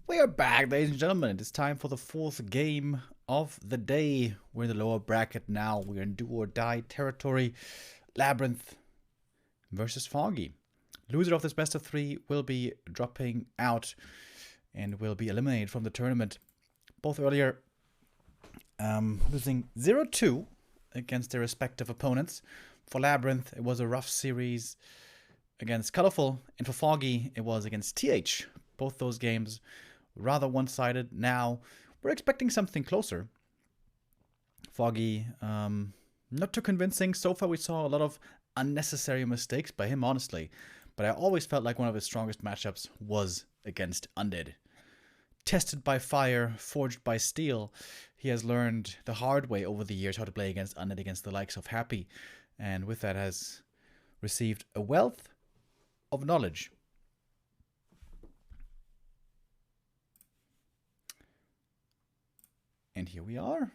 We are back, ladies and gentlemen. It is time for the fourth game of the day. We're in the lower bracket now. We're in do or die territory. LabyRinth versus Foggy. Loser of this best of three will be dropping out and will be eliminated from the tournament. Both earlier losing 0-2 against their respective opponents. For LabyRinth, it was a rough series against Colorful, and for Foggy, it was against TH. Both those games rather one-sided. Now, we're expecting something closer. Foggy, not too convincing. So far, we saw a lot of unnecessary mistakes by him, honestly. But I always felt like one of his strongest matchups was against Undead. Tested by fire, forged by steel, he has learned the hard way over the years how to play against Undead, against the likes of Happy. And with that has received a wealth of knowledge. And here we are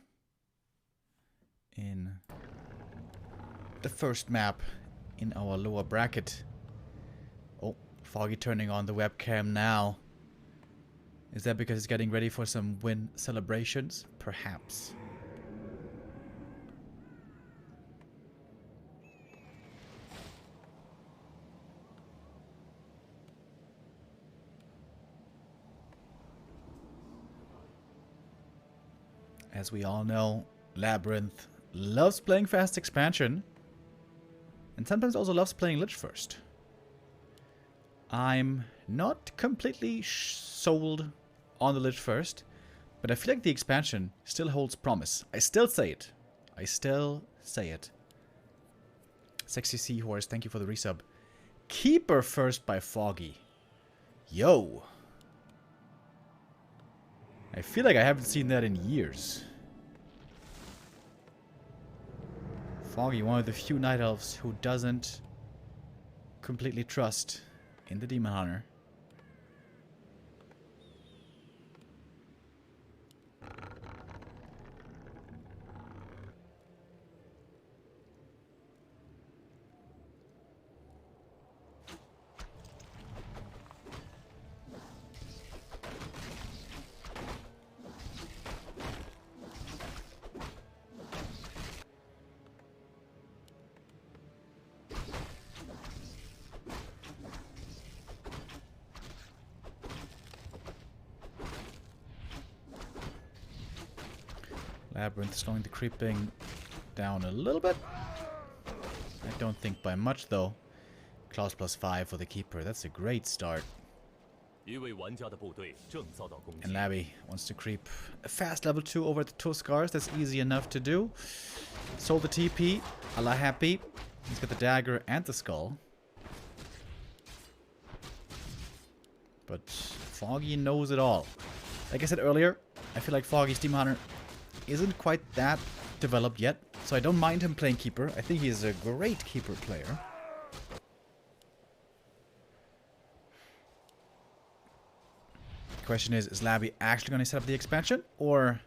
in the first map in our lower bracket. Oh, Foggy turning on the webcam now. Is that because he's getting ready for some win celebrations? Perhaps. As we all know, LabyRinth loves playing fast expansion, and sometimes also loves playing Lich first. I'm not completely sold on the Lich first, but I feel like the expansion still holds promise. I still say it. I still say it. Sexy Seahorse, thank you for the resub. Keeper first by Foggy. Yo. I feel like I haven't seen that in years. Foggy, one of the few Night Elves who doesn't completely trust in the Demon Hunter. LabyRinth slowing the creeping down a little bit. I don't think by much though. Claws +5 for the Keeper. That's a great start. And Labby wants to creep a fast level 2 over the 2 scars. That's easy enough to do. Sold the TP. A la Happy. He's got the dagger and the skull. But Foggy knows it all. Like I said earlier, I feel like Foggy's Demon Hunter isn't quite that developed yet, so I don't mind him playing Keeper. I think he's a great Keeper player. The question is Labby actually going to set up the expansion, or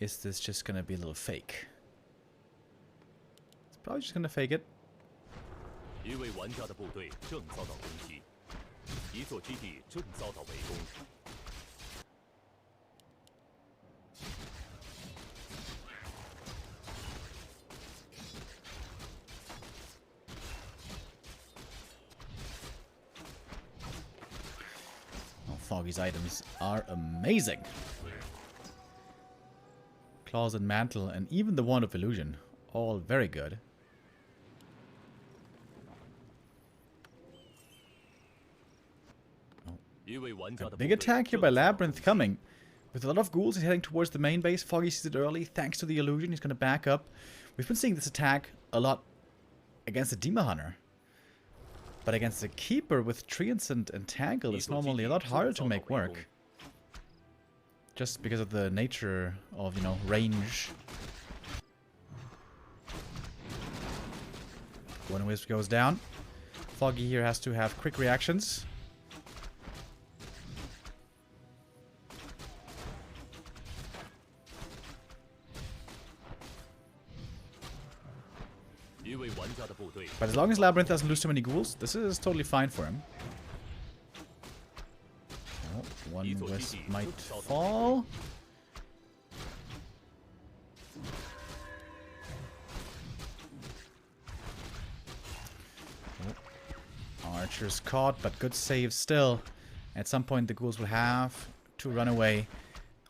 is this just going to be a little fake? It's probably just going to fake it. Foggy's items are amazing. Claws and Mantle, and even the Wand of Illusion. All very good. A big attack here by LabyRinth coming. With a lot of ghouls, he's heading towards the main base. Foggy sees it early. Thanks to the illusion, he's going to back up. We've been seeing this attack a lot against the Demon Hunter. But against the Keeper with Treants and Tangle, it's normally a lot harder to make work. Just because of the nature of, you know, range. One Wisp goes down. Foggy here has to have quick reactions. But as long as LabyRinth doesn't lose too many ghouls, this is totally fine for him. Oh, One wisp might fall. Archer's caught, but good save still. At some point, the ghouls will have to run away.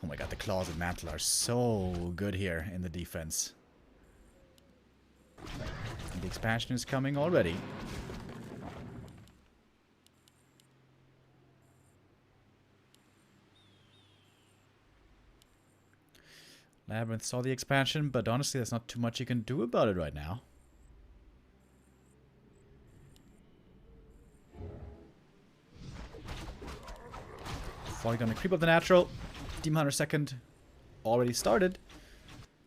Oh my god, the claws of Mantle are so good here in the defense. And the expansion is coming already. LabyRinth saw the expansion, but honestly, there's not too much you can do about it right now. Foggy gonna creep up the natural. Demon Hunter second already started.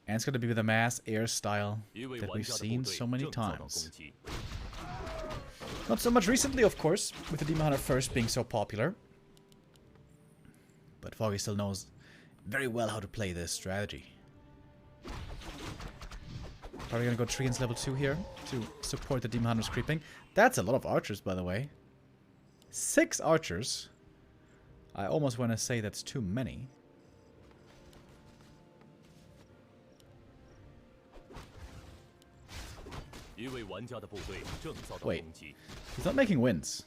And it's gonna be with a mass air style that we've seen so many times. Not so much recently, of course, with the Demon Hunter first being so popular. But Foggy still knows very well how to play this strategy. Probably gonna go Treants level 2 here to support the Demon Hunters creeping. That's a lot of archers, by the way. 6 archers. I almost want to say that's too many. Wait, he's not making wins.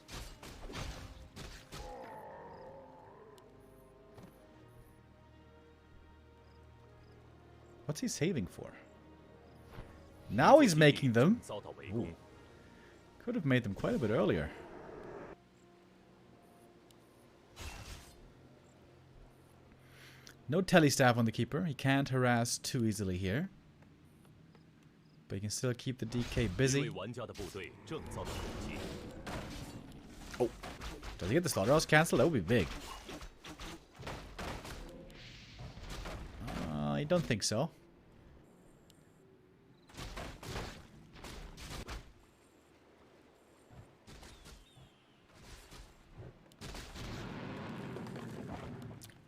What's he saving for? Now he's making them. Ooh. Could have made them quite a bit earlier. No telestaff on the keeper. He can't harass too easily here. But he can still keep the DK busy. Oh. Does he get the slaughterhouse cancelled? That would be big. I don't think so.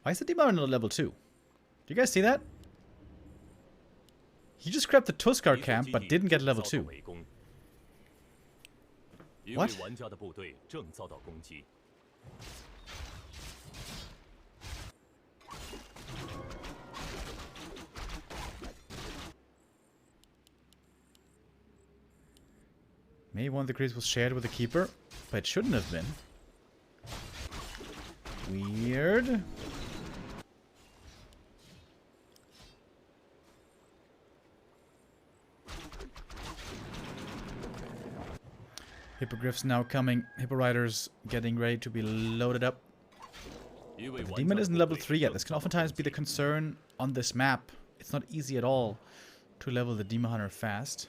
Why is the Demon Hunter level 2? Do you guys see that? He just grabbed the Tuskar camp, but didn't get level 2. What? Maybe one of the creeps was shared with the keeper, but it shouldn't have been. Weird. Hippogriffs now coming. Hippo Riders getting ready to be loaded up. The demon isn't level 3 yet. This can oftentimes be the concern on this map. It's not easy at all to level the Demon Hunter fast.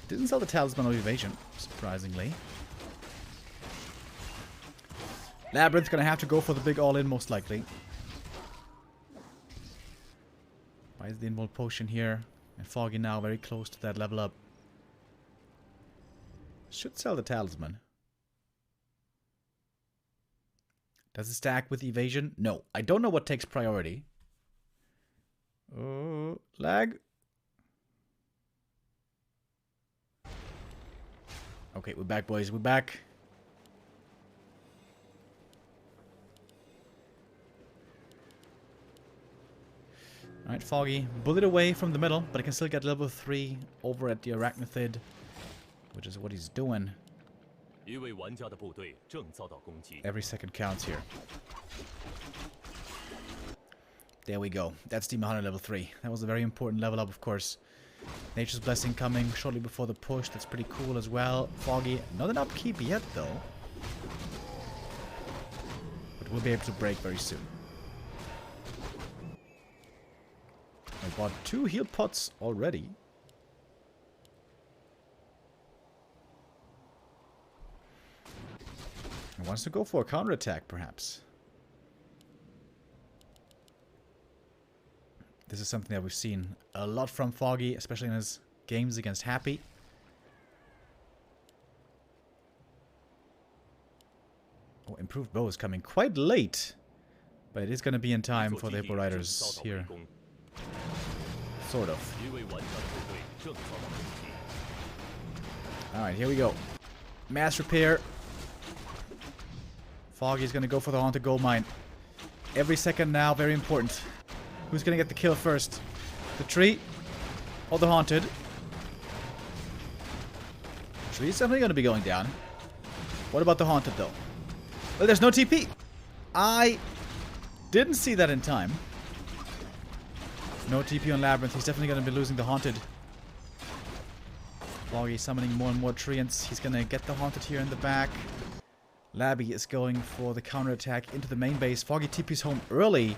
Didn't sell the Talisman of Evasion, surprisingly. LabyRinth's gonna have to go for the big all-in, most likely. Buys the Invul Potion here. And Foggy now very close to that level up. Should sell the Talisman. Does it stack with Evasion? No. I don't know what takes priority. Oh, lag. Okay, we're back, boys. We're back. Alright, Foggy. Bullet away from the middle, but he can still get level 3 over at the Arachnithid, which is what he's doing. Every second counts here. There we go. That's Demon Hunter level 3. That was a very important level up, of course. Nature's Blessing coming shortly before the push. That's pretty cool as well. Foggy, not an upkeep yet, though. But we'll be able to break very soon. I bought 2 heal pots already. He wants to go for a counterattack, perhaps. This is something that we've seen a lot from Foggy, especially in his games against Happy. Oh, improved bow is coming quite late. But it is going to be in time for the Hippo Riders here. Sort of. Alright, here we go. Mass repair. Foggy's going to go for the Haunted Gold Mine. Every second now, very important. Who's going to get the kill first? The tree or the Haunted? The tree's definitely going to be going down. What about the Haunted, though? Well, there's no TP. I didn't see that in time. No TP on LabyRinth. He's definitely going to be losing the Haunted. Foggy summoning more and more treants. He's going to get the Haunted here in the back. Labby is going for the counterattack into the main base. Foggy TP's home early.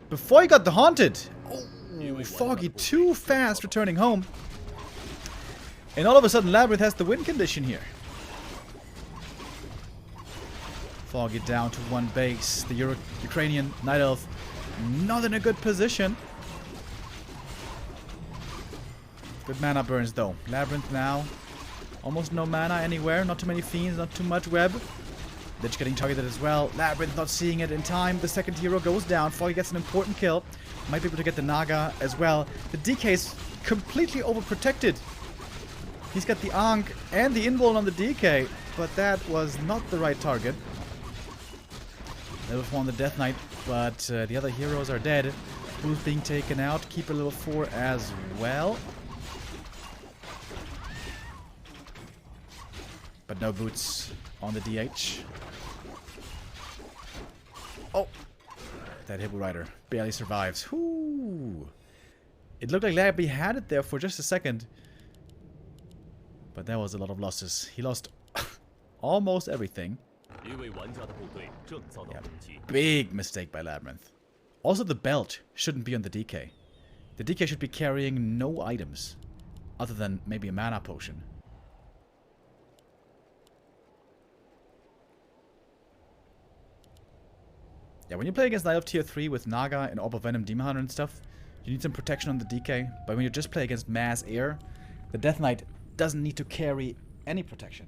Before he got the Haunted. Oh, Foggy too fast returning home. And all of a sudden LabyRinth has the win condition here. Foggy down to one base. The Ukrainian Night Elf not in a good position. Good mana burns though. LabyRinth now. Almost no mana anywhere. Not too many fiends. Not too much web. Lich getting targeted as well. LabyRinth not seeing it in time. The second hero goes down. Foggy gets an important kill. Might be able to get the Naga as well. The DK is completely overprotected. He's got the Ankh and the Invuln on the DK. But that was not the right target. Level 4 on the Death Knight. But the other heroes are dead. Who's being taken out? Keeper level 4 as well. But no boots on the DH. Oh! That Hippo Rider barely survives. Whoo! It looked like Labby had it there for just a second. But there was a lot of losses. He lost almost everything. Yeah, big mistake by LabyRinth. Also, the belt shouldn't be on the DK. The DK should be carrying no items. Other than maybe a mana potion. Yeah, when you play against Night Elf Tier 3 with Naga and Orb of Venom, Demon Hunter and stuff, you need some protection on the DK. But when you just play against Mass Air, the Death Knight doesn't need to carry any protection.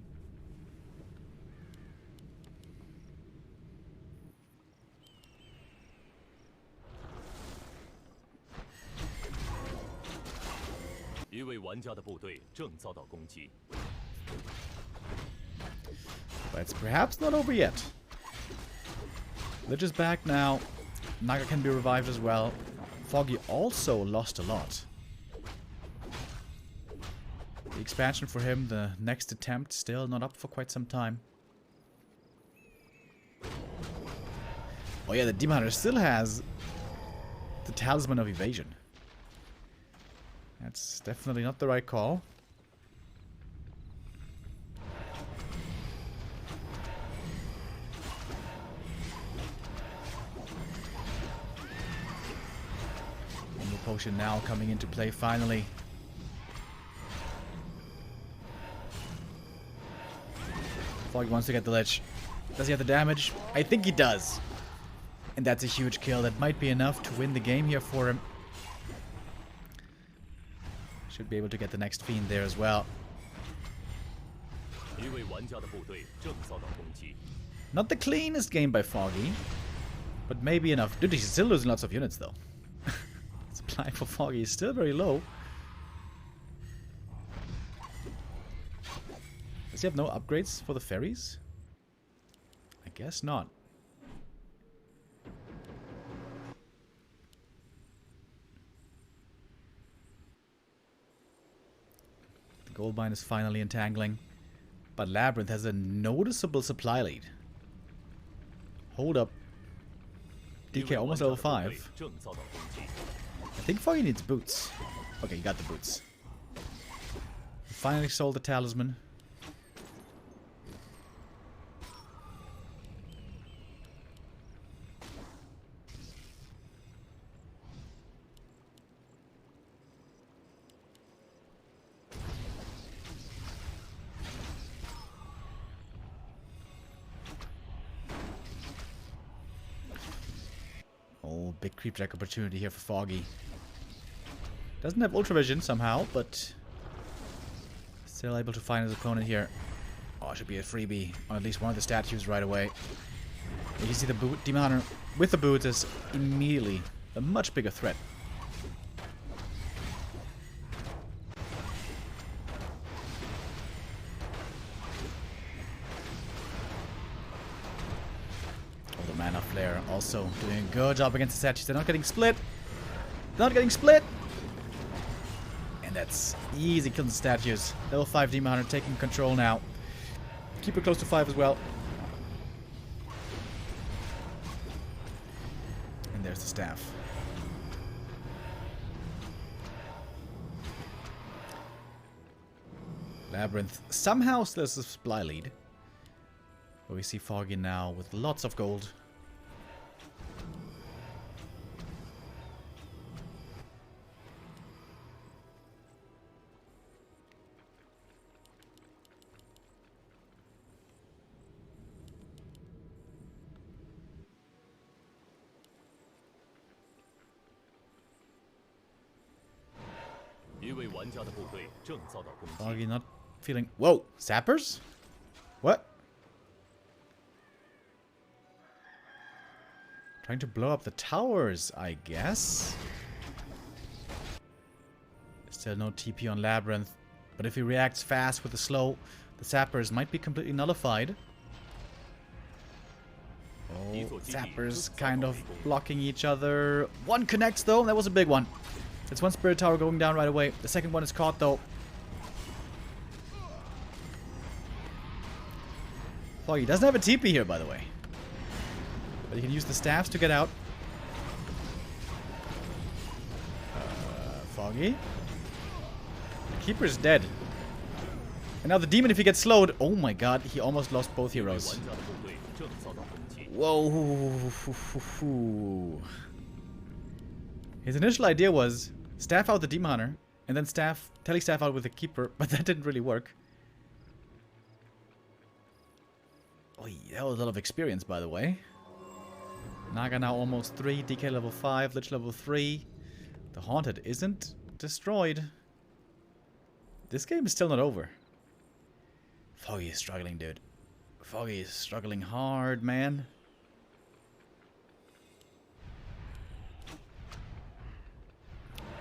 But it's perhaps not over yet. Lich is back now. Naga can be revived as well. Foggy also lost a lot. The expansion for him, the next attempt, still not up for quite some time. Oh yeah, the Demon Hunter still has the Talisman of Evasion. That's definitely not the right call. One potion now coming into play finally. Foggy wants to get the Lich. Does he have the damage? I think he does. And that's a huge kill. That might be enough to win the game here for him. Should be able to get the next Fiend there as well. Not the cleanest game by Foggy. But maybe enough. Dude, he's still losing lots of units though. Supply for Foggy is still very low. Does he have no upgrades for the ferries? I guess not. The gold mine is finally entangling. But LabyRinth has a noticeable supply lead. Hold up. DK almost level 5. I think Foggy needs boots. Okay, you got the boots. Finally sold the talisman. Oh, big creep jack opportunity here for Foggy. Doesn't have Ultra Vision somehow, but still able to find his opponent here. Oh, should be a freebie on at least one of the statues right away. You see the Demon Hunter with the boot is immediately a much bigger threat. Oh, the Mana Flare also doing a good job against the statues. They're not getting split. Not getting split. And that's easy killing the statues. Level 5 Demon Hunter taking control now. Keep it close to 5 as well. And there's the staff. LabyRinth somehow still has a supply lead. But we see Foggy now with lots of gold. Foggy not feeling... Whoa! Sappers? What? Trying to blow up the towers, I guess. Still no TP on LabyRinth. But if he reacts fast with the slow, the Sappers might be completely nullified. Oh, Sappers kind of blocking each other. One connects though, that was a big one. It's one Spirit Tower going down right away. The second one is caught though. Foggy doesn't have a TP here, by the way. But he can use the staffs to get out. Foggy. The Keeper's dead. And now the Demon, if he gets slowed... Oh my god, he almost lost both heroes. Whoa. His initial idea was staff out the Demon Hunter, and then telestaff out with the Keeper, but that didn't really work. Oh, that was a lot of experience, by the way. Naga now almost 3, DK level 5, Lich level 3. The Haunted isn't destroyed. This game is still not over. Foggy is struggling, dude. Foggy is struggling hard, man.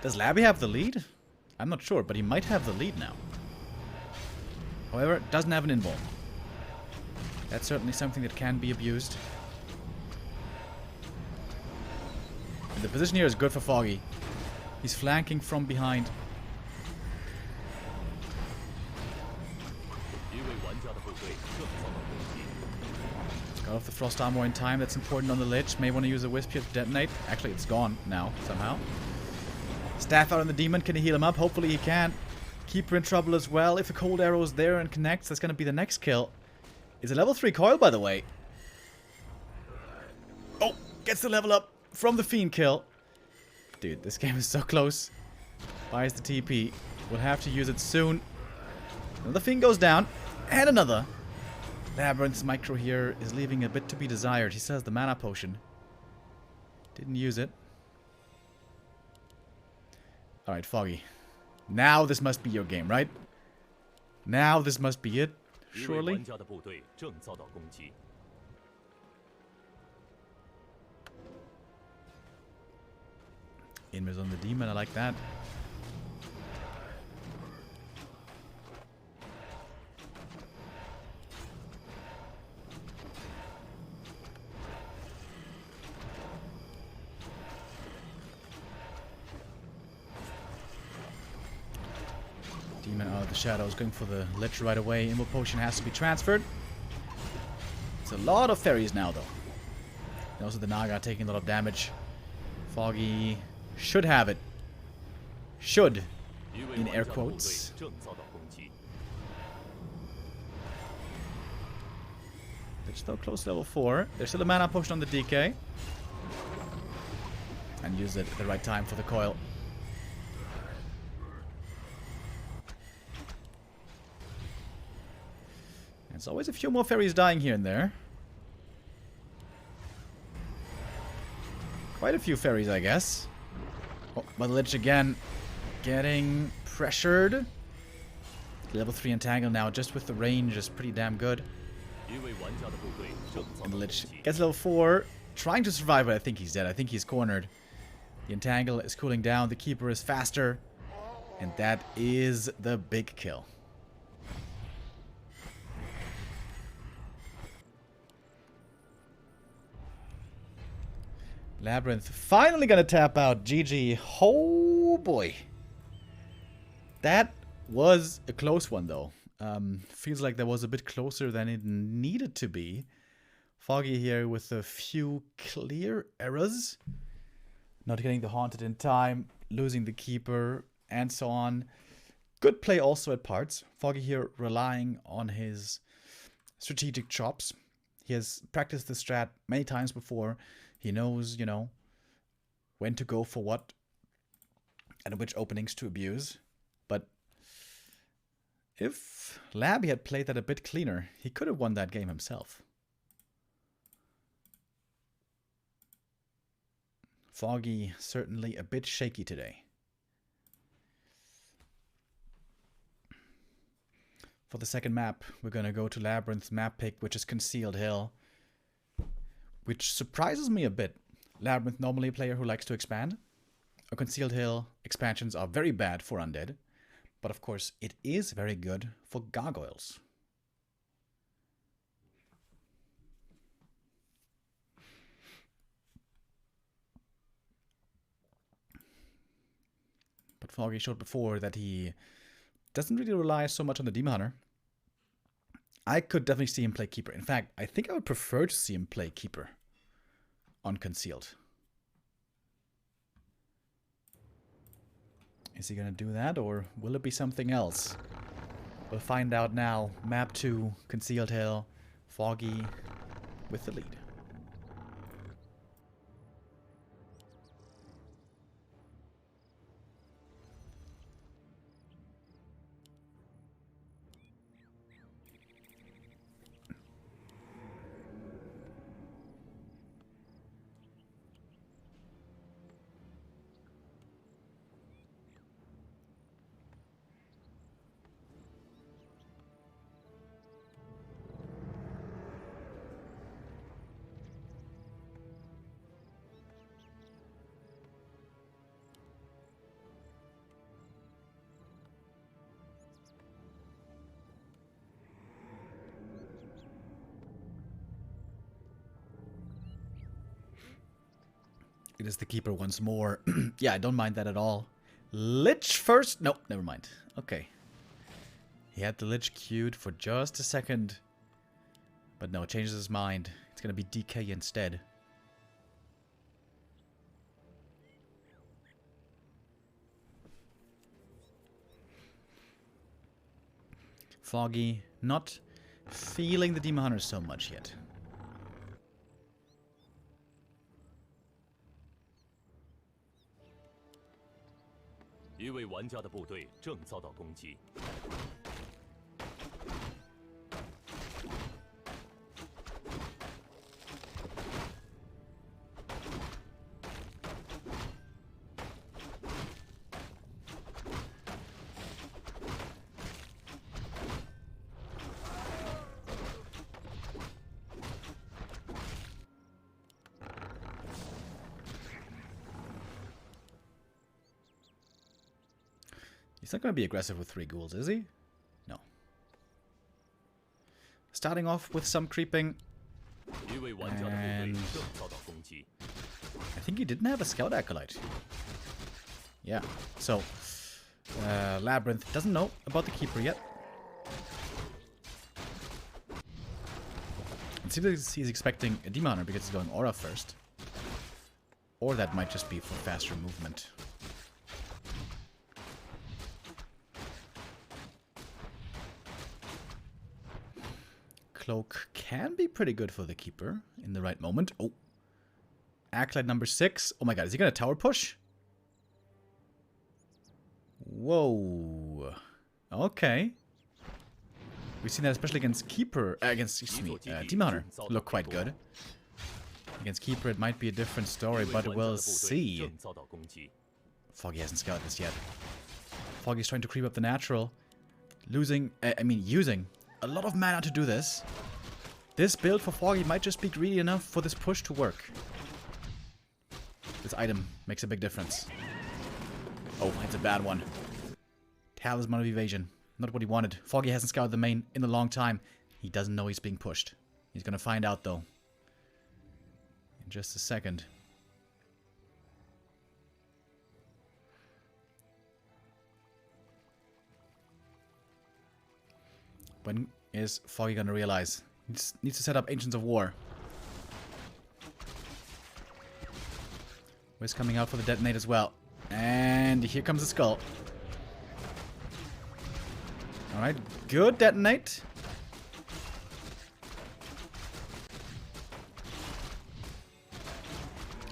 Does Labby have the lead? I'm not sure, but he might have the lead now. However, doesn't have an invuln. That's certainly something that can be abused. And the position here is good for Foggy. He's flanking from behind. Got off the Frost Armor in time. That's important on the Lich. May want to use a Wisp here to detonate. Actually, it's gone now, somehow. Staff out on the Demon. Can he heal him up? Hopefully he can. Keeper in trouble as well. If a Cold Arrow is there and connects, that's going to be the next kill. It's a level 3 coil, by the way. Oh, gets the level up from the Fiend kill. Dude, this game is so close. Buys the TP. We'll have to use it soon. Another Fiend goes down. And another. LabyRinth's micro here is leaving a bit to be desired. He still has the mana potion. Didn't use it. Alright, Foggy. Now this must be your game, right? Now this must be it. Surely. Invis on the Demon, I like that. Demon out of the shadows, going for the Lich right away. Invul Potion has to be transferred. It's a lot of fairies now, though. And also the Naga taking a lot of damage. Foggy should have it. Should, in air quotes. They're still close to level 4. There's still a mana potion on the DK. And use it at the right time for the coil. There's always a few more fairies dying here and there. Quite a few fairies, I guess. Oh, but the Lich again getting pressured. Level 3 entangle now, just with the range, is pretty damn good. And the Lich gets level 4, trying to survive, but I think he's dead. I think he's cornered. The Entangle is cooling down. The Keeper is faster. And that is the big kill. LabyRinth finally gonna tap out. GG. Oh boy. That was a close one though. Feels like that was a bit closer than it needed to be. Foggy here with a few clear errors. Not getting the Haunted in time, losing the Keeper, and so on. Good play also at parts. Foggy here relying on his strategic chops. He has practiced the strat many times before. He knows, you know, when to go for what and which openings to abuse. But if Labby had played that a bit cleaner, he could have won that game himself. Foggy certainly a bit shaky today. For the second map, we're going to go to LabyRinth's map pick, which is Concealed Hill. Which surprises me a bit. LabyRinth normally a player who likes to expand. A Concealed Hill expansions are very bad for undead. But of course, it is very good for gargoyles. But Foggy showed before that he doesn't really rely so much on the Demon Hunter. I could definitely see him play Keeper. In fact, I think I would prefer to see him play Keeper on Concealed. Is he going to do that, or will it be something else? We'll find out now. Map 2, Concealed Hill, Foggy with the lead. It is the Keeper once more. Yeah, I don't mind that at all. Lich first? Nope, never mind. Okay. He had the Lich queued for just a second. But no, changes his mind. It's going to be DK instead. Foggy not feeling the Demon Hunter so much yet. He's not going to be aggressive with 3 ghouls, is he? No. Starting off with some creeping. And I think he didn't have a Scout Acolyte. Yeah, so LabyRinth doesn't know about the Keeper yet. It seems like he's expecting a Demon Hunter because he's going Aura first. Or that might just be for faster movement. Cloak can be pretty good for the Keeper in the right moment. Oh. Acolyte number 6. Oh my god, is he going to tower push? Whoa. Okay. We've seen that especially against Keeper, excuse me, Demon Hunter. Look quite good. Against Keeper it might be a different story, but we'll see. Foggy hasn't scouted this yet. Foggy's trying to creep up the natural. Using a lot of mana to do this. This build for Foggy might just be greedy enough for this push to work. This item makes a big difference. Oh, it's a bad one. Talisman of Evasion. Not what he wanted. Foggy hasn't scouted the main in a long time. He doesn't know he's being pushed. He's gonna find out, though. In just a second. When is Foggy gonna realize? He needs to set up Ancients of War. Wiz coming out for the detonate as well. And here comes the skull. Alright, good detonate.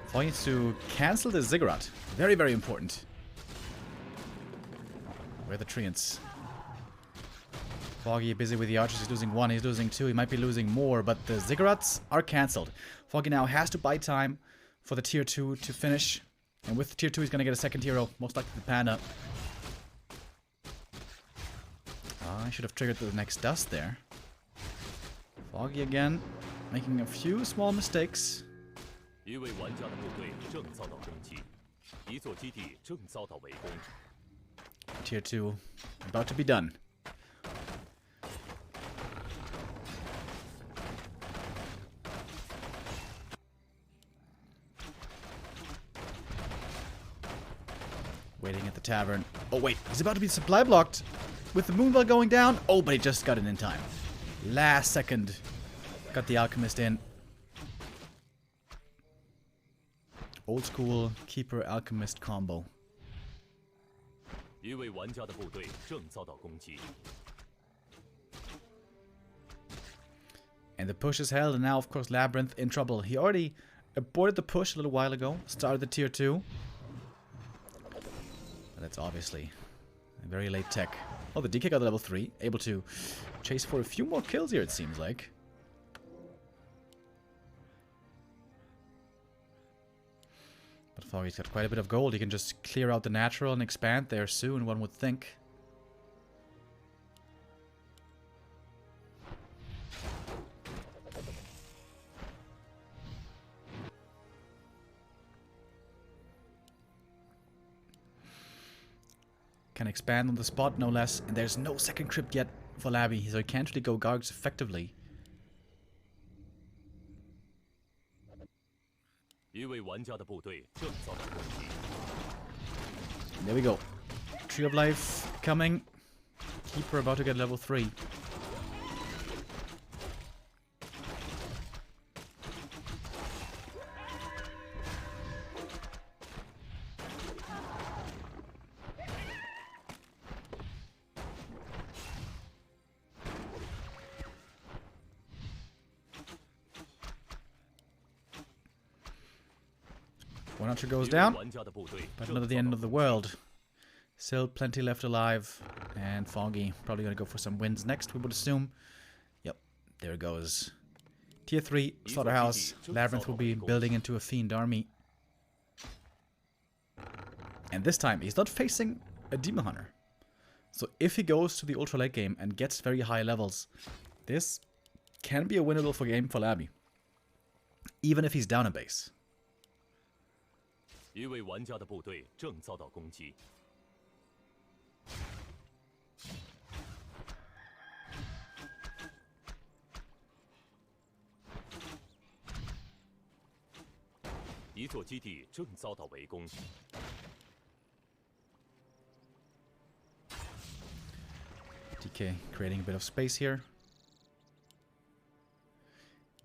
Foggy needs to cancel the ziggurat. Very, very important. Where are the treants? Foggy busy with the archers. He's losing one, he's losing two. He might be losing more, but the ziggurats are cancelled. Foggy now has to buy time for the tier 2 to finish. And with tier 2, he's going to get a second hero, most likely the Panda. I should have triggered the next dust there. Foggy again, making a few small mistakes. Tier 2 about to be done. Waiting at the tavern. Oh wait, he's about to be supply blocked with the Moonbell going down. Oh, but he just got it in time. Last second. Got the Alchemist in. Old school Keeper Alchemist combo. And the push is held, and now of course LabyRinth in trouble. He already aborted the push a little while ago. Started the tier 2. That's obviously a very late tech. Oh, the DK got the level 3. Able to chase for a few more kills here, it seems like. But Foggy's got quite a bit of gold. He can just clear out the natural and expand there soon, one would think. Can expand on the spot, no less. And there's no second crypt yet for Labby, so he can't really go Gargs effectively. There we go. Tree of Life coming. Keeper about to get level 3. One archer goes down, but not at the end of the world. Still plenty left alive, and Foggy probably gonna go for some wins next, we would assume. Yep, there it goes. Tier 3, Slaughterhouse. LabyRinth will be building into a Fiend army. And this time, he's not facing a Demon Hunter. So if he goes to the ultra late game and gets very high levels, this can be a winnable game for Labby. Even if he's down a base. 一位玩家的部队正遭到攻击。一座基地正遭到围攻。DK creating a bit of space here.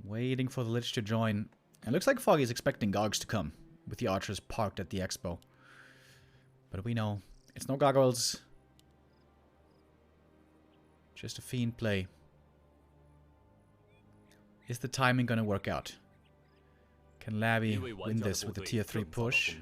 Waiting for the Lich to join. And it looks like Foggy is expecting Gogs to come, with the archers parked at the expo. But we know it's no gargoyles. Just a Fiend play. Is the timing gonna work out? Can Labby win this with the tier 3 push?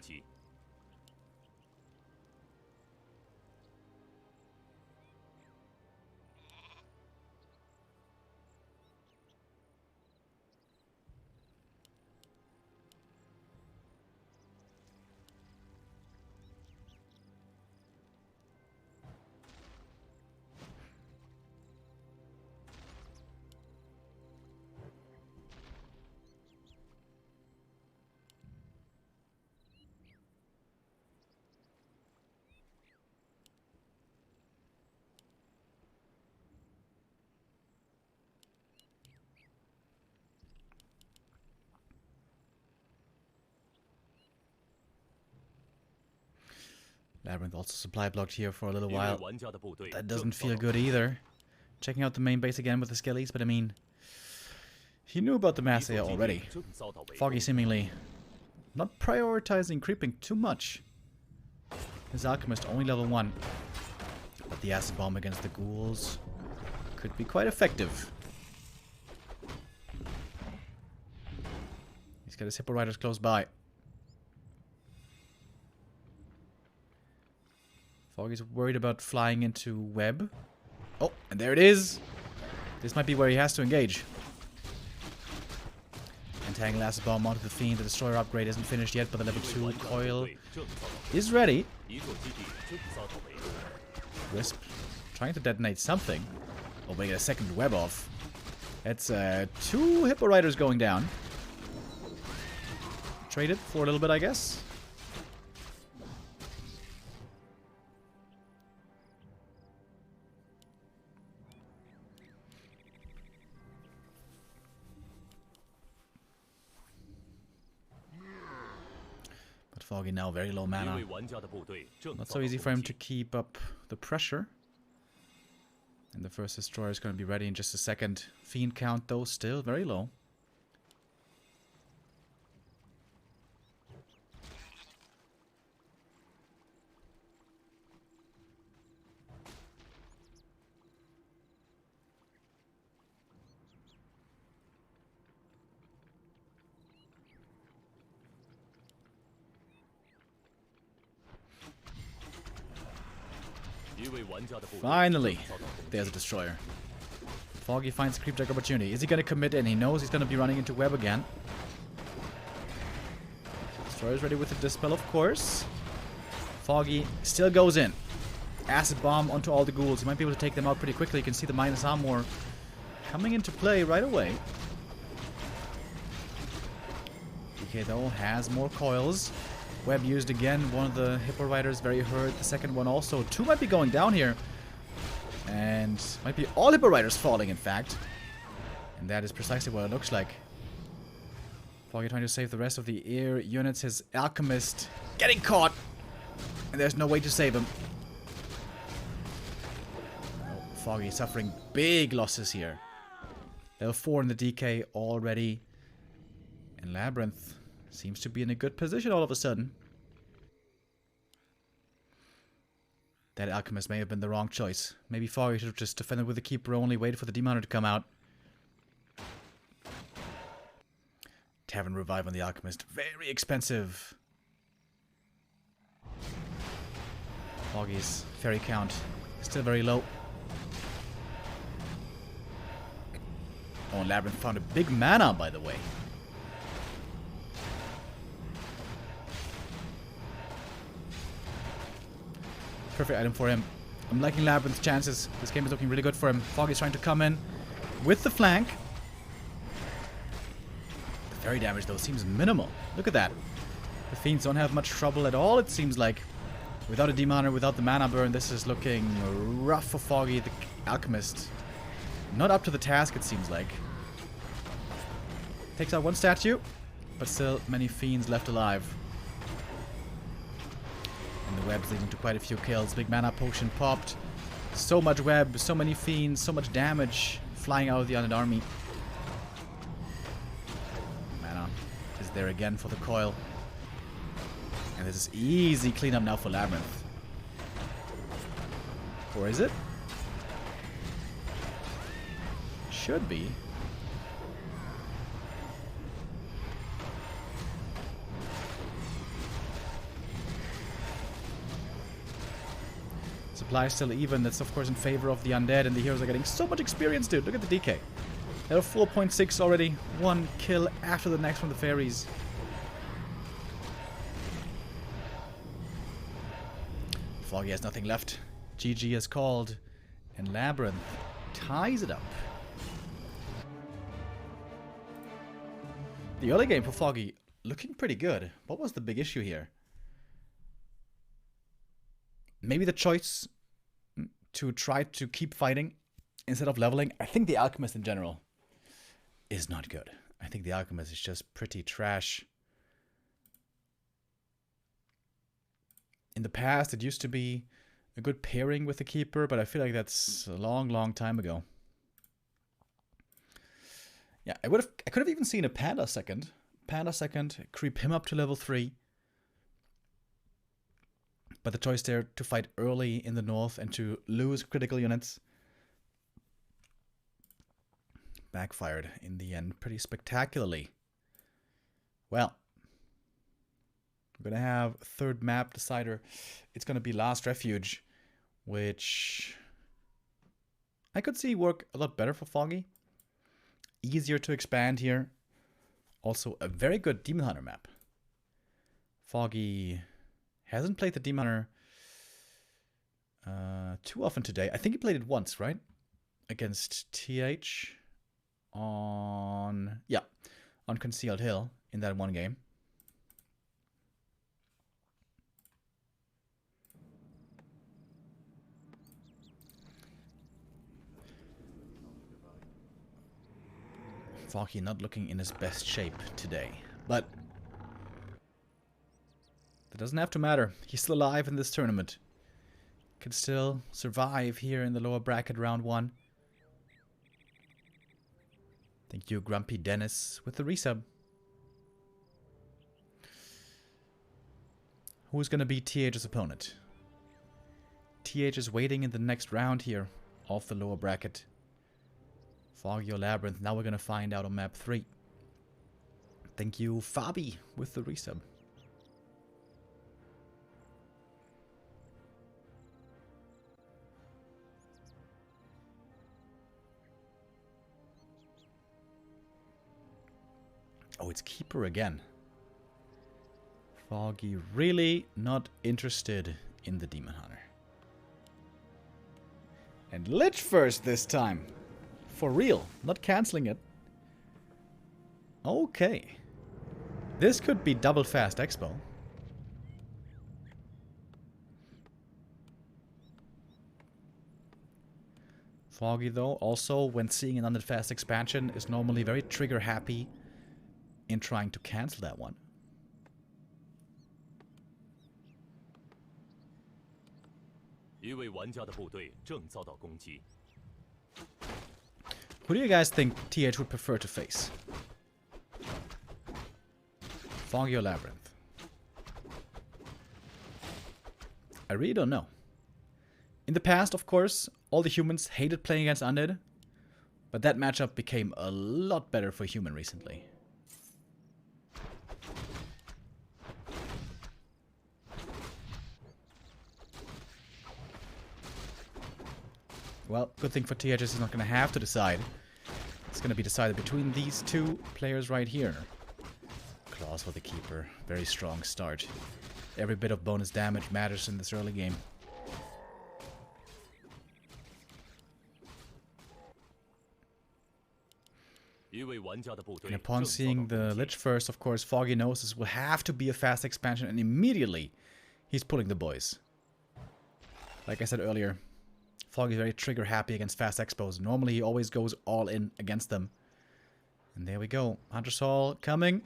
LabyRinth also supply blocked here for a little 因为 while. 玩家的部队 That 正 doesn't 遭 feel 到 good either. Checking out the main base again with the Skellies, but I mean, he knew about the 一 mass 座 AR 基地 already. 正遭到围 Foggy 攻， seemingly not prioritizing creeping too much. His Alchemist only level 1. But the acid bomb against the ghouls could be quite effective. He's got his Hippo Riders close by. Foggy's worried about flying into web. Oh, and there it is. This might be where he has to engage. Entangle acid bomb onto the Fiend. The Destroyer upgrade isn't finished yet, but the level 因为 2 玩家的部 coil 队正遭到 is ready. 一座基地正遭到围攻， Wisp trying to detonate something. Oh, we get a second web off. That's 2 Hippo Riders going down. Trade it for a little bit, I guess. But Foggy now very low 因 mana. 为玩家的部队正 Not 遭 so 到 easy for 攻 him to 击， keep up the pressure. And the first Destroyer is going to be ready in just a second. Fiend count, though, still very low. Finally, there's a Destroyer. Foggy finds a creep check opportunity. Is he going to commit in? He knows he's going to be running into web again. Destroyer's ready with the Dispel, of course. Foggy still goes in. Acid Bomb onto all the ghouls. He might be able to take them out pretty quickly. You can see the minus armor coming into play right away. DK, though, has more coils. Web used again. One of the Hippo Riders very hurt. The second one also. 2 might be going down here. And might be all Hippo Riders falling, in fact. And that is precisely what it looks like. Foggy trying to save the rest of the air units. His Alchemist getting caught. And there's no way to save him. Oh, Foggy suffering big losses here. Level 4 in the DK already. And LabyRinth seems to be in a good position all of a sudden. That Alchemist may have been the wrong choice. Maybe Foggy should have just defended with the Keeper only, waited for the Demoner to come out. Tavern Revive on the Alchemist. Very expensive. Foggy's fairy count is still very low. Oh, and LabyRinth found a big mana, by the way. Perfect item for him. I'm liking LabyRinth's chances. This game is looking really good for him. Foggy's trying to come in with the flank. The fairy damage, though, seems minimal. Look at that. The Fiends don't have much trouble at all, it seems like. Without a Demoner, without the mana burn, this is looking rough for Foggy, the Alchemist. Not up to the task, it seems like. Takes out one statue, but still many Fiends left alive. And the web's leading to quite a few kills. Big mana potion popped. So much web, so many Fiends, so much damage flying out of the undead army. Mana is there again for the coil. And this is easy cleanup now for LabyRinth. Or is it? Should be. Supply is still even. That's of course in favor of the undead, and the heroes are getting so much experience, dude. Look at the DK. They're 4.6 already. One kill after the next from the fairies. Foggy has nothing left. GG is called, and LabyRinth ties it up. The early game for Foggy looking pretty good. What was the big issue here? Maybe the choice to try to keep fighting instead of leveling. I think the Alchemist in general is not good. I think the Alchemist is just pretty trash. In the past, it used to be a good pairing with the keeper, but I feel like that's a long, long time ago. Yeah, I could have even seen a Panda second. Panda second, creep him up to level 3. But the choice there to fight early in the north and to lose critical units backfired in the end pretty spectacularly. Well, we're going to have third map decider. It's going to be Last Refuge, which I could see work a lot better for Foggy. Easier to expand here. Also a very good Demon Hunter map. Foggy hasn't played the Demon Hunter too often today. I think he played it once, right? Against TH on Concealed Hill in that one game. Foggy not looking in his best shape today, but that doesn't have to matter. He's still alive in this tournament. Can still survive here in the lower bracket round 1. Thank you, Grumpy Dennis, with the resub. Who's going to be TH's opponent? TH is waiting in the next round here off the lower bracket. Foggy or LabyRinth. Now we're going to find out on map 3. Thank you, Fabi, with the resub. Oh, it's Keeper again. Foggy really not interested in the Demon Hunter. And Lich first this time. For real, not cancelling it. Okay. This could be double fast expo. Foggy though, also when seeing an undead fast expansion, is normally very trigger happy in trying to cancel that one. Who do you guys think TH would prefer to face? Foggy or LabyRinth? I really don't know. In the past, of course, all the humans hated playing against undead, but that matchup became a lot better for human recently. Well, good thing for TH is not going to have to decide. It's going to be decided between these two players right here. Claws for the Keeper. Very strong start. Every bit of bonus damage matters in this early game. And upon seeing the Lich first, of course, Foggy knows this will have to be a fast expansion, and immediately he's pulling the boys. Like I said earlier, Foggy is very trigger happy against fast expos. Normally he always goes all in against them. And there we go. Hunter's Hall coming.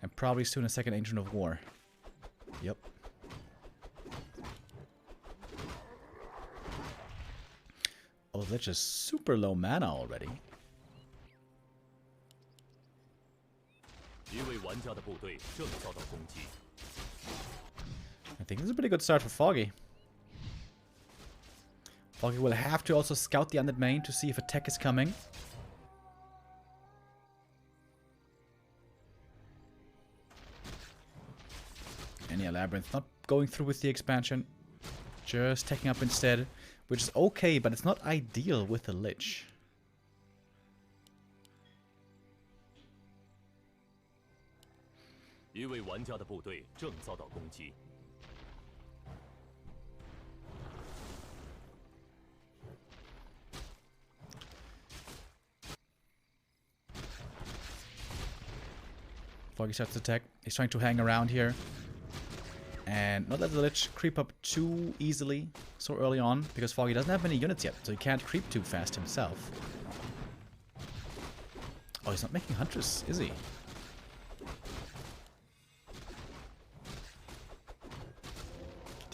And probably soon a second Ancient of War. Yep. Oh, Lich is super low mana already. I think this is a pretty good start for Foggy. Foggy will have to also scout the undead main to see if a tech is coming. And yeah, LabyRinth not going through with the expansion. Just taking up instead, which is okay, but it's not ideal with the Lich. Foggy starts to attack. He's trying to hang around here. And not let the Lich creep up too easily so early on, because Foggy doesn't have many units yet, so he can't creep too fast himself. Oh, he's not making Huntress, is he?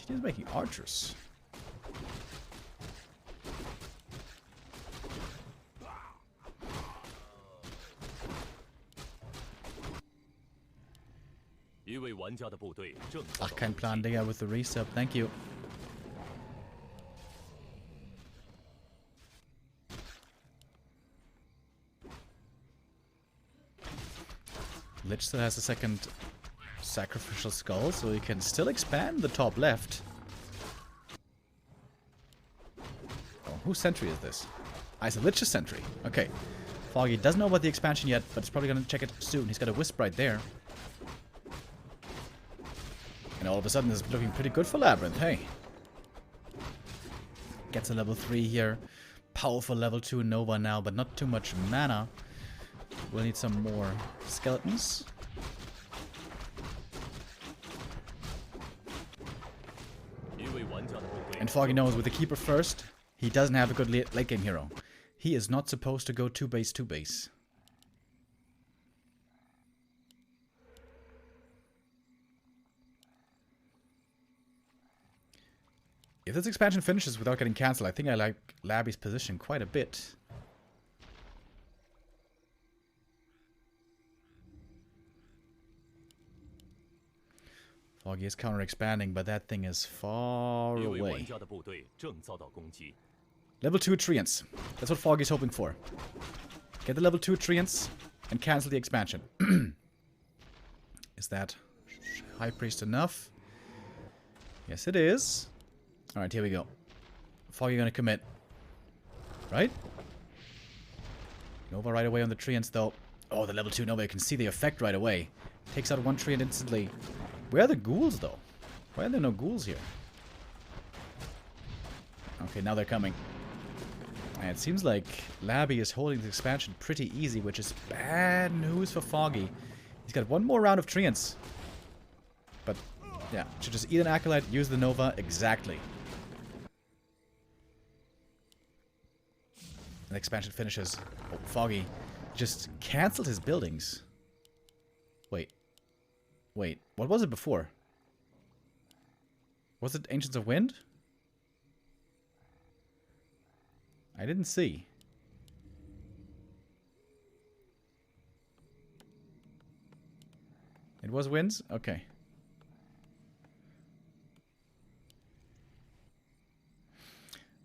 He's making archers. Ach, kein Plan, Digga, with the resub. Thank you. Lich still has a second sacrificial skull, so he can still expand the top left. Oh, whose sentry is this? Ah, it's a Lich's sentry. Okay. Foggy doesn't know about the expansion yet, but it's probably going to check it soon. He's got a wisp right there. And all of a sudden, this is looking pretty good for LabyRinth. Hey. Gets a level 3 here. Powerful level 2 Nova now, but not too much mana. We'll need some more skeletons. And Foggy knows with the Keeper first, he doesn't have a good late game hero. He is not supposed to go 2-base, 2-base. If this expansion finishes without getting cancelled, I think I like Labby's position quite a bit. Foggy is counter-expanding, but that thing is far away. Level 2 Treants. That's what Foggy's hoping for. Get the level 2 Treants and cancel the expansion. Is that High Priest enough? Yes, it is. Alright, here we go. Foggy gonna commit. Right? Nova right away on the Treants, though. Oh, the level 2 Nova. You can see the effect right away. Takes out one Treant instantly. Where are the ghouls, though? Why are there no ghouls here? Okay, now they're coming. And it seems like Labby is holding the expansion pretty easy, which is bad news for Foggy. He's got one more round of Treants. But, yeah, should just eat an Acolyte, use the Nova. Exactly. And the expansion finishes. Oh, Foggy just cancelled his buildings. Wait. Wait, what was it before? Was it Ancients of Wind? I didn't see. It was Winds? Okay.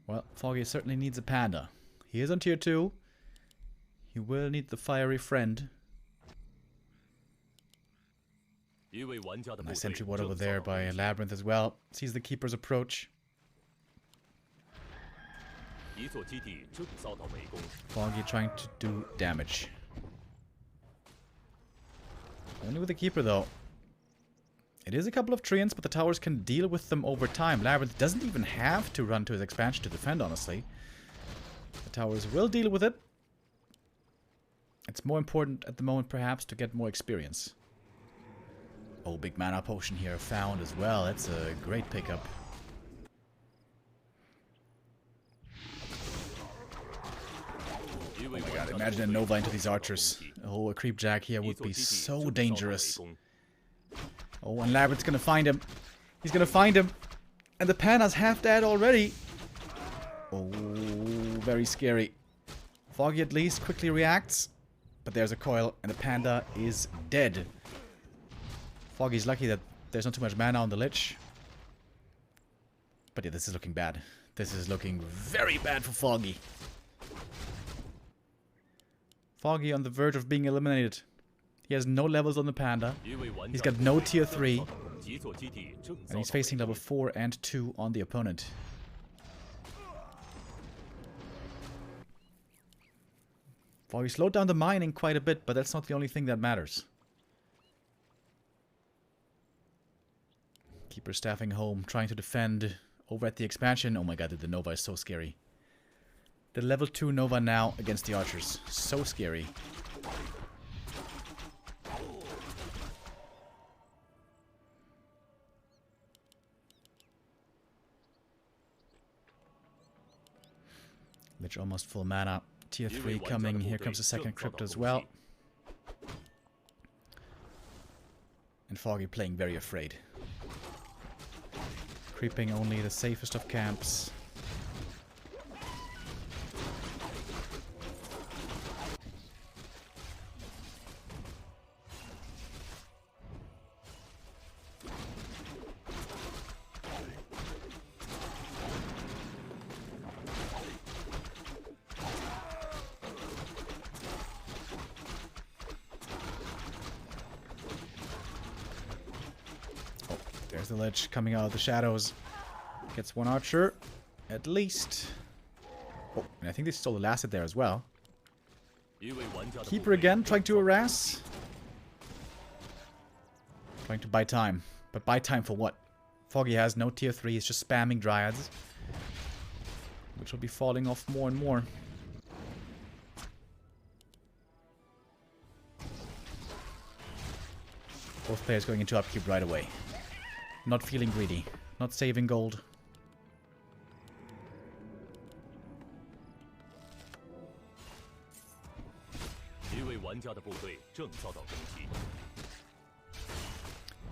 Well, Foggy certainly needs a panda. He is on tier 2. He will need the fiery friend. Nice sentry ward over there by LabyRinth as well. Sees the Keeper's approach. Foggy trying to do damage. Only with the Keeper, though. It is a couple of Treants, but the towers can deal with them over time. LabyRinth doesn't even have to run to his expansion to defend, honestly. The towers will deal with it. It's more important at the moment, perhaps, to get more experience. Oh, big mana potion here found as well. That's a great pickup. Oh my god, imagine a Nova into these archers. Oh, a creep jack here would be so dangerous. Oh, and LabyRinth's gonna find him. He's gonna find him. And the panda's half dead already. Oh, very scary. Foggy at least quickly reacts. But there's a coil and the panda is dead. Foggy's lucky that there's not too much mana on the Lich. But yeah, this is looking bad. This is looking very bad for Foggy. Foggy on the verge of being eliminated. He has no levels on the panda. He's got no tier 3. And he's facing level 4 and 2 on the opponent. Foggy slowed down the mining quite a bit, but that's not the only thing that matters. Keeper staffing home, trying to defend over at the expansion. Oh my god, the Nova is so scary. The level 2 Nova now against the archers. So scary. Lich almost full mana. Tier 3 coming. Here comes the second crypto as well. And Foggy playing very afraid. Creeping only the safest of camps. There's the Lich coming out of the shadows. Gets one archer, at least. Oh, and I think they stole the last hit there as well. Keeper again, trying to harass. Trying to buy time. But buy time for what? Foggy has no tier 3, he's just spamming Dryads. Which will be falling off more and more. Both players going into upkeep right away. Not feeling greedy. Not saving gold.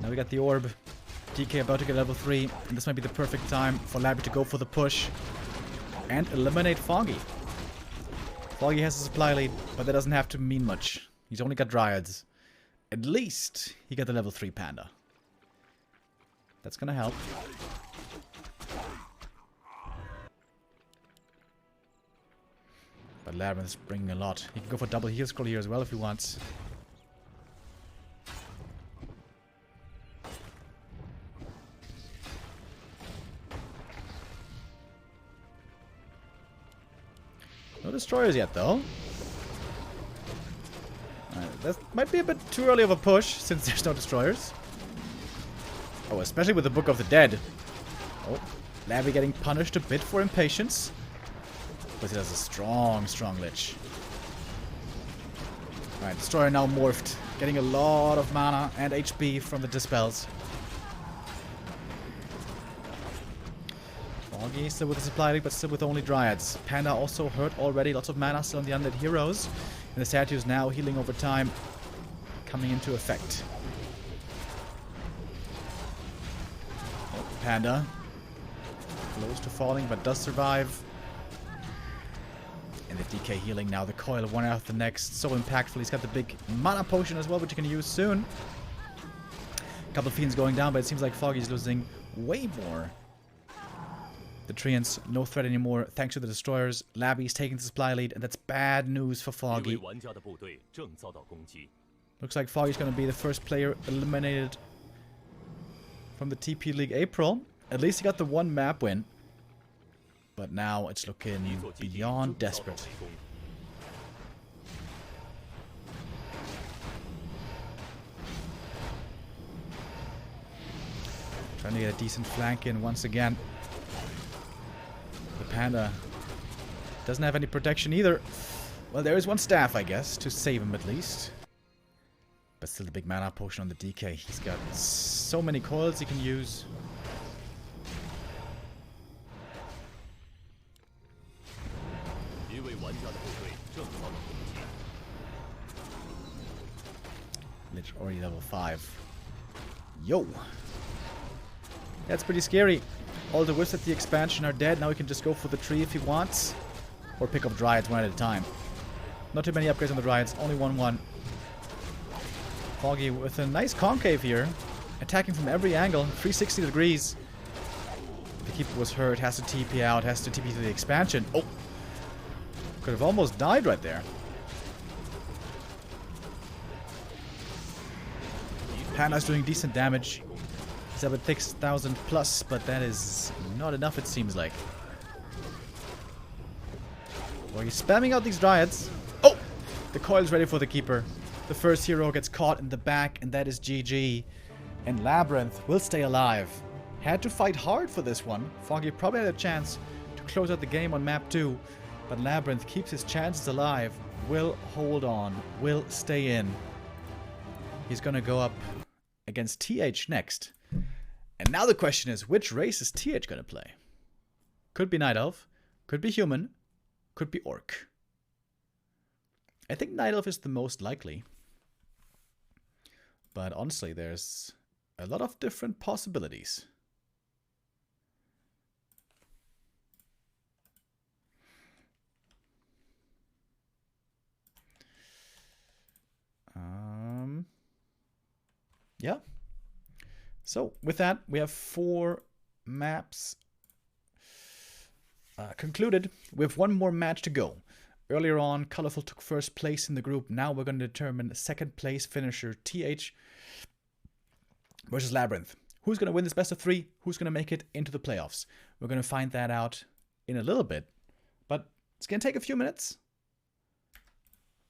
Now we got the orb. DK about to get level 3. And this might be the perfect time for Labby to go for the push. And eliminate Foggy. Foggy has a supply lead, but that doesn't have to mean much. He's only got Dryads. At least he got the level 3 Panda. That's gonna help. But LabyRinth is bringing a lot. He can go for double heal scroll here as well if he wants. No destroyers yet though. That might be a bit too early of a push since there's no destroyers. Oh, especially with the Book of the Dead. Oh, Labby getting punished a bit for impatience. But he has a strong, strong Lich. Alright, Destroyer now morphed. Getting a lot of mana and HP from the Dispels. Foggy still with the supply lead, but still with only Dryads. Panda also hurt already. Lots of mana still on the undead heroes. And the statues now healing over time. Coming into effect. Panda. Close to falling, but does survive. And the DK healing now. The coil one after the next. So impactful. He's got the big mana potion as well, which he can use soon. A couple of fiends going down, but it seems like Foggy's losing way more. The Treants, no threat anymore, thanks to the destroyers. Labby's taking the supply lead, and that's bad news for Foggy. Looks like Foggy's going to be the first player eliminated from the TP League April. At least he got the one map win. But now it's looking beyond desperate. Trying to get a decent flank in once again. The Panda doesn't have any protection either. Well, there is one staff, I guess, to save him at least. But still the big mana potion on the DK. He's got so many coils he can use. Lich already level 5. Yo! That's pretty scary. All the wisps at the expansion are dead. Now he can just go for the tree if he wants. Or pick up Dryads one at a time. Not too many upgrades on the Dryads. Only 1-1. Foggy with a nice concave here. Attacking from every angle. 360 degrees. The keeper was hurt. Has to TP out. Has to TP to the expansion. Oh! Could have almost died right there. Panda's doing decent damage. He's up at 6,000 plus, but that is not enough it seems like. Well, he's spamming out these Dryads. Oh! The coil's ready for the keeper. The first hero gets caught in the back, and that is GG. And LabyRinth will stay alive. Had to fight hard for this one. Foggy probably had a chance to close out the game on map 2. But LabyRinth keeps his chances alive. Will hold on. Will stay in. He's gonna go up against TH next. And now the question is, which race is TH gonna play? Could be Night Elf. Could be Human. Could be Orc. I think Night Elf is the most likely. But honestly, there's a lot of different possibilities. Yeah. So with that, we have 4 maps concluded. We have 1 more match to go. Earlier on, Colorful took first place in the group. Now we're going to determine second place finisher TH versus LabyRinth. Who's going to win this best of 3? Who's going to make it into the playoffs? We're going to find that out in a little bit. But it's going to take a few minutes.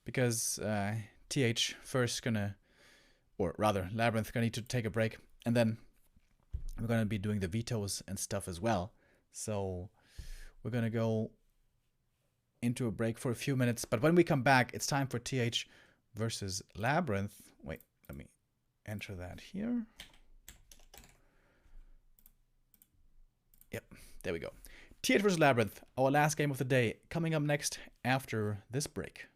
Because TH first going to, or rather, LabyRinth going to need to take a break. And then we're going to be doing the vetoes and stuff as well. So we're going to go into a break for a few minutes. But when we come back, it's time for TH versus LabyRinth. Wait, let me enter that here. Yep, there we go. TH versus LabyRinth, our last game of the day, coming up next after this break.